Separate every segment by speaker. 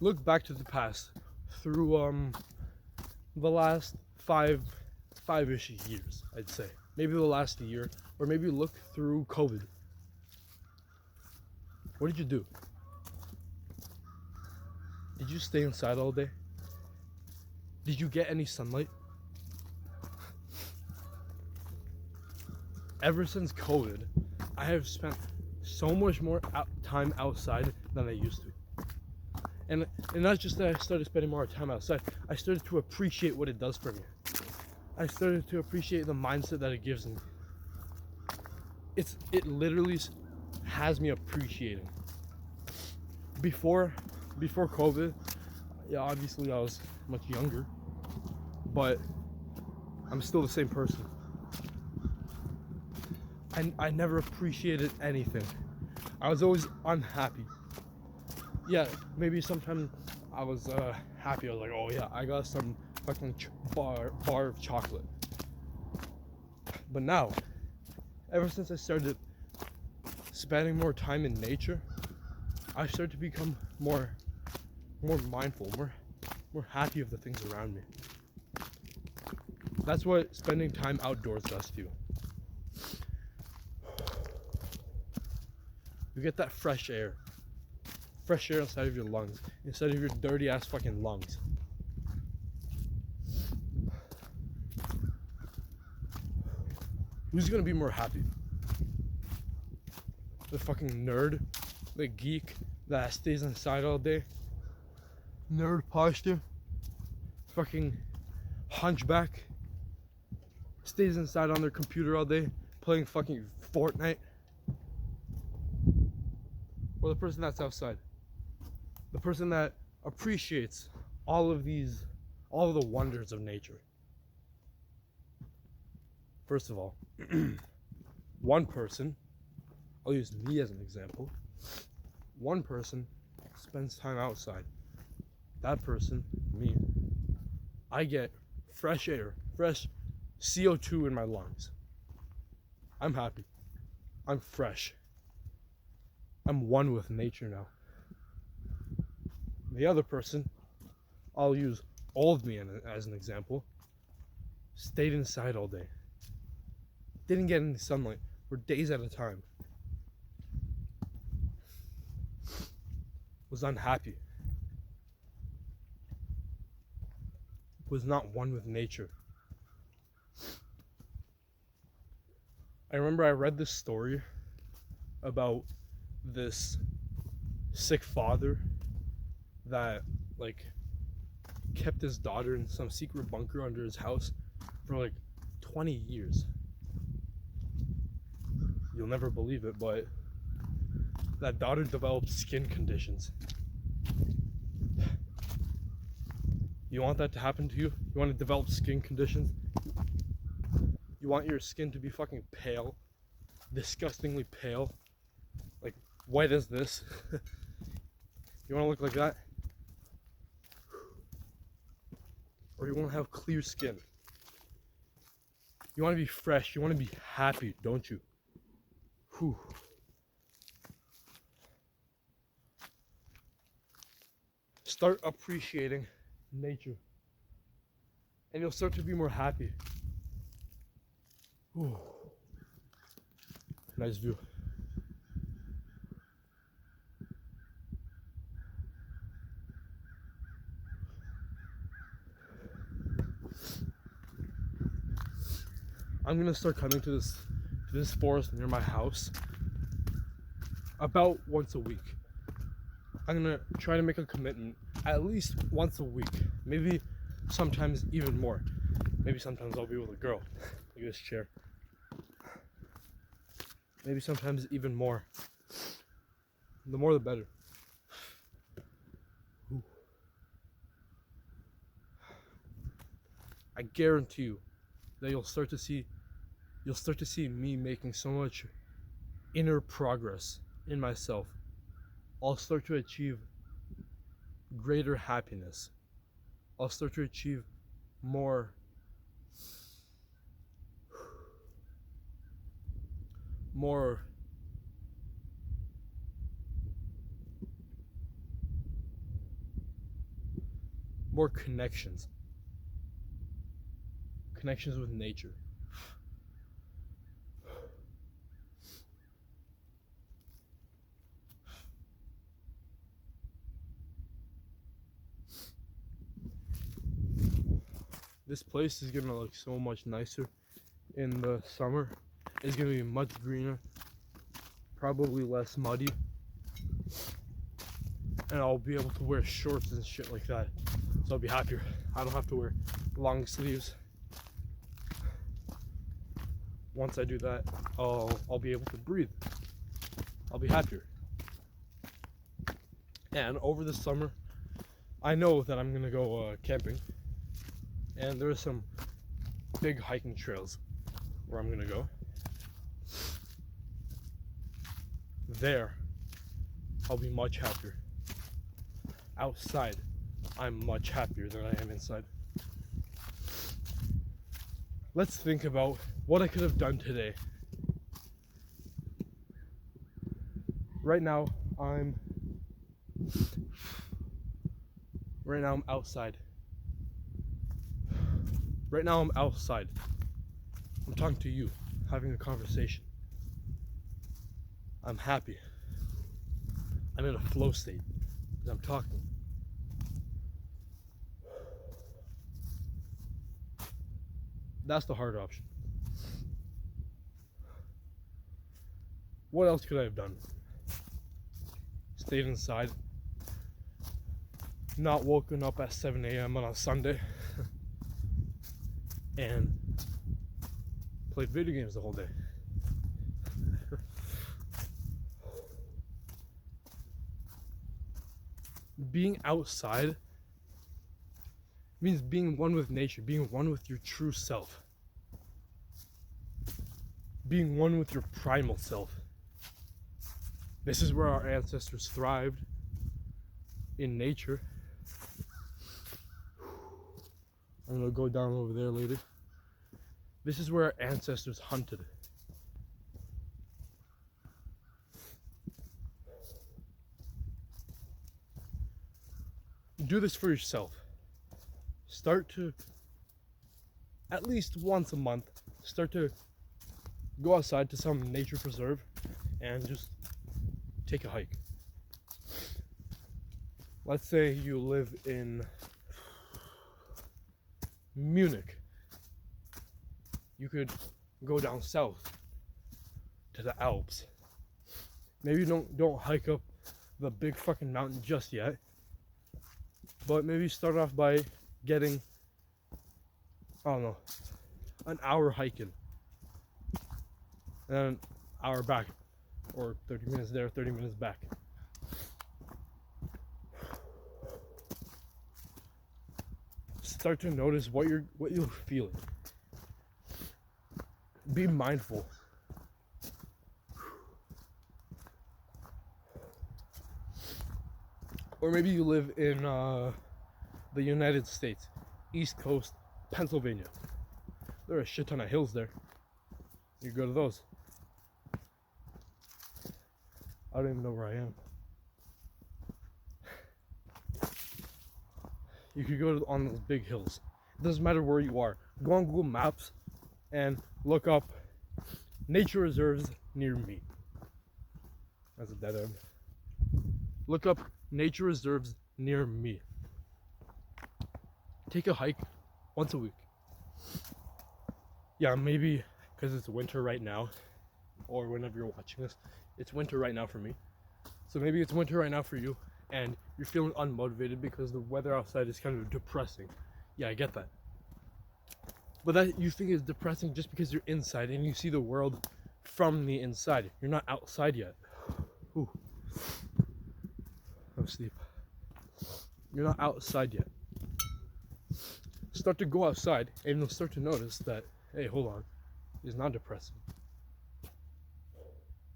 Speaker 1: look back to the past through the last five-ish years, I'd say. Maybe the last year, or maybe look through COVID. What did you do? Did you stay inside all day? Did you get any sunlight? Ever since COVID, I have spent so much more time outside than I used to. And not just that I started spending more time outside, I started to appreciate what it does for me. I started to appreciate the mindset that it gives me. It literally has me appreciating. Before COVID, yeah, obviously I was much younger, but I'm still the same person. I never appreciated anything. I was always unhappy. Yeah, maybe sometimes I was happy. I was like, oh yeah, I got some fucking bar of chocolate. But now, ever since I started spending more time in nature, I started to become more mindful, more happy of the things around me. That's what spending time outdoors does to you. You get that fresh air inside of your lungs, instead of your dirty ass fucking lungs. Who's gonna be more happy? The fucking nerd, the geek that stays inside all day, nerd posture, fucking hunchback, stays inside on their computer all day playing fucking Fortnite, or the person that's outside, the person that appreciates all of the wonders of nature. First of all, one person, I'll use me as an example, one person spends time outside. That person, me, I get fresh air, fresh CO2 in my lungs. I'm happy. I'm fresh. I'm one with nature now. The other person, I'll use all of me as an example, stayed inside all day. Didn't get any sunlight for days at a time. Was unhappy. Was not one with nature. I remember I read this story about this sick father that kept his daughter in some secret bunker under his house for 20 years. You'll never believe it, but that daughter developed skin conditions. You want that to happen to you? You want to develop skin conditions? You want your skin to be fucking pale, disgustingly pale, like white as this? You want to look like that? Or you want to have clear skin? You want to be fresh, you want to be happy, don't you? Whew. Start appreciating nature, and you'll start to be more happy. Whew. Nice view. I'm gonna start coming to this forest near my house about once a week. I'm gonna try to make a commitment at least once a week, maybe sometimes even more. Maybe sometimes I'll be with a girl. Look at this chair. Maybe sometimes even more. The more the better. Ooh. I guarantee you that you'll start to see me making so much inner progress in myself. I'll start to achieve greater happiness. I'll start to achieve more more connections. Connections with nature. This place is gonna look so much nicer in the summer. It's gonna be much greener, probably less muddy, and I'll be able to wear shorts and shit like that. So I'll be happier. I don't have to wear long sleeves. Once I do that, I'll be able to breathe. I'll be happier. And over the summer, I know that I'm gonna go camping, and there's some big hiking trails where I'm gonna go. There, I'll be much happier. Outside, I'm much happier than I am inside. Let's think about what I could have done today. Right now I'm outside. Right now I'm outside. I'm talking to you, having a conversation. I'm happy. I'm in a flow state because I'm talking. That's the hard option. What else could I have done? Stayed inside. Not woken up at 7 a.m. on a Sunday. And played video games the whole day. Being outside means being one with nature, being one with your true self, being one with your primal self. This is where our ancestors thrived, in nature. I'm gonna go down over there later. This is where our ancestors hunted. Do this for yourself. Start to, at least once a month, start to go outside to some nature preserve and just take a hike. Let's say you live in Munich. You could go down south to the Alps. Maybe don't hike up the big fucking mountain just yet, but maybe start off by getting, I don't know, an hour hiking and an hour back, or 30 minutes there, 30 minutes back. Start to notice what you're feeling. Be mindful. Or maybe you live in the United States, East Coast, Pennsylvania. There are a shit ton of hills there. You go to those. I don't even know where I am. You could go on those big hills. It doesn't matter where you are. Go on Google Maps and look up nature reserves near me. That's a dead end. Look up nature reserves near me. Take a hike once a week. Yeah, maybe because it's winter right now, or whenever you're watching this, it's winter right now for me. So maybe it's winter right now for you, and you're feeling unmotivated because the weather outside is kind of depressing. Yeah, I get that. But that you think is depressing just because you're inside and you see the world from the inside. You're not outside yet. Ooh. I'm asleep. You're not outside yet. Start to go outside and you'll start to notice that, hey, hold on, it's not depressing.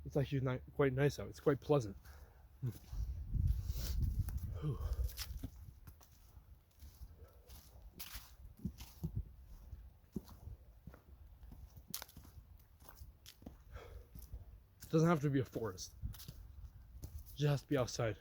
Speaker 1: It's actually quite nice out. It's quite pleasant. It doesn't have to be a forest. It just has to be outside.